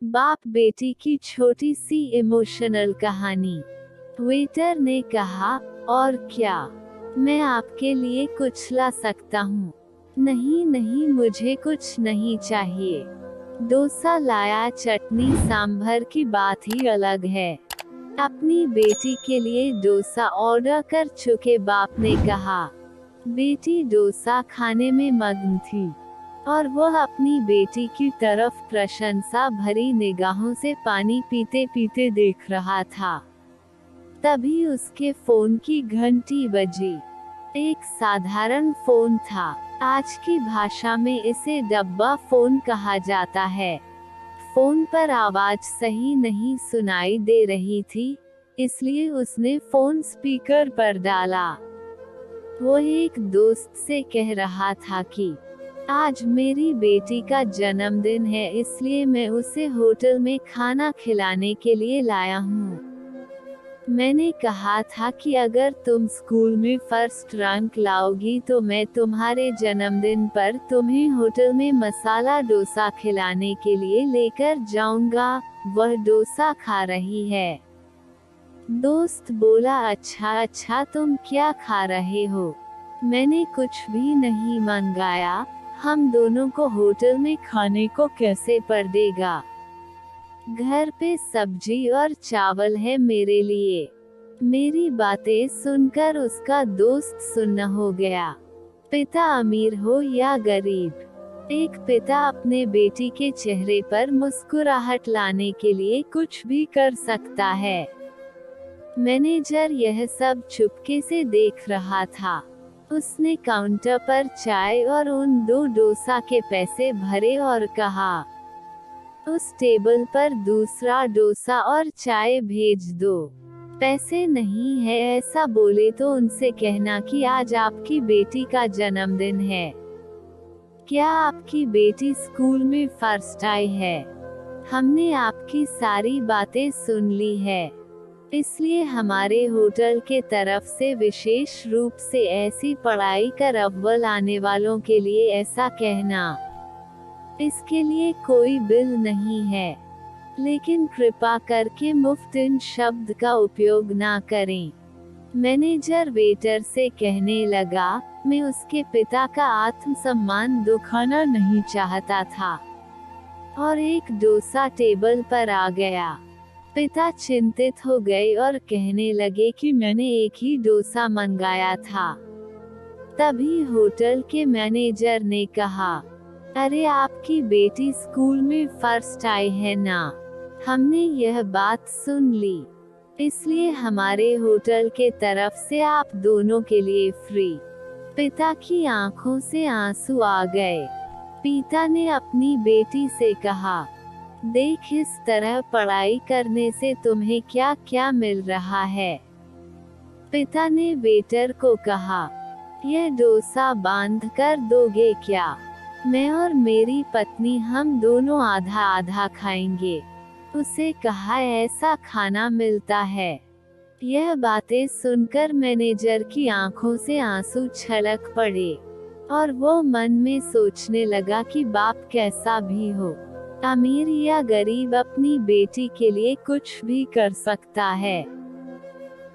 बाप बेटी की छोटी सी इमोशनल कहानी। वेटर ने कहा, और क्या, मैं आपके लिए कुछ ला सकता हूँ? नहीं नहीं, मुझे कुछ नहीं चाहिए। डोसा लाया, चटनी सांभर की बात ही अलग है। अपनी बेटी के लिए डोसा ऑर्डर कर चुके बाप ने कहा। बेटी डोसा खाने में मग्न थी और वह अपनी बेटी की तरफ प्रशंसा भरी निगाहों से पानी पीते पीते देख रहा था। तभी उसके फोन की घंटी बजी। एक साधारण फोन था। आज की भाषा में इसे डब्बा फोन कहा जाता है। फोन पर आवाज सही नहीं सुनाई दे रही थी, इसलिए उसने फोन स्पीकर पर डाला। वो एक दोस्त से कह रहा था कि आज मेरी बेटी का जन्मदिन है, इसलिए मैं उसे होटल में खाना खिलाने के लिए लाया हूँ। मैंने कहा था कि अगर तुम स्कूल में फर्स्ट रैंक लाओगी तो मैं तुम्हारे जन्मदिन पर तुम्हें होटल में मसाला डोसा खिलाने के लिए लेकर जाऊंगा। वह डोसा खा रही है। दोस्त बोला, अच्छा अच्छा, तुम क्या खा रहे हो? मैंने कुछ भी नहीं मंगाया, हम दोनों को होटल में खाने को कैसे पड़ेगा? घर पे सब्जी और चावल है मेरे लिए। मेरी बातें सुनकर उसका दोस्त सुन्न हो गया। पिता अमीर हो या गरीब, एक पिता अपने बेटी के चेहरे पर मुस्कुराहट लाने के लिए कुछ भी कर सकता है। मैनेजर यह सब चुपके से देख रहा था। उसने काउंटर पर चाय और उन 2 डोसा के पैसे भरे और कहा, उस टेबल पर दूसरा डोसा और चाय भेज दो। पैसे नहीं है ऐसा बोले तो उनसे कहना कि आज आपकी बेटी का जन्मदिन है। क्या आपकी बेटी स्कूल में फर्स्ट आई है? हमने आपकी सारी बातें सुन ली है, इसलिए हमारे होटल के तरफ से विशेष रूप से ऐसी पढ़ाई कर अव्वल आने वालों के लिए ऐसा कहना। इसके लिए कोई बिल नहीं है, लेकिन कृपा करके मुफ्त इन शब्द का उपयोग ना करें। मैनेजर वेटर से कहने लगा, मैं उसके पिता का आत्मसम्मान दुखाना नहीं चाहता था। और एक डोसा टेबल पर आ गया। पिता चिंतित हो गए और कहने लगे कि मैंने एक ही डोसा मंगाया था। तभी होटल के मैनेजर ने कहा, अरे आपकी बेटी स्कूल में फर्स्ट आई है ना? हमने यह बात सुन ली, इसलिए हमारे होटल के तरफ से आप दोनों के लिए फ्री। पिता की आंखों से आंसू आ गए। पिता ने अपनी बेटी से कहा, देख इस तरह पढ़ाई करने से तुम्हें क्या क्या मिल रहा है। पिता ने वेटर को कहा, यह डोसा बांध कर दोगे क्या? मैं और मेरी पत्नी हम दोनों आधा आधा खाएंगे। उसे कहा, ऐसा खाना मिलता है। यह बातें सुनकर मैनेजर की आंखों से आंसू छलक पड़े और वो मन में सोचने लगा कि बाप कैसा भी हो, अमीर या गरीब, अपनी बेटी के लिए कुछ भी कर सकता है।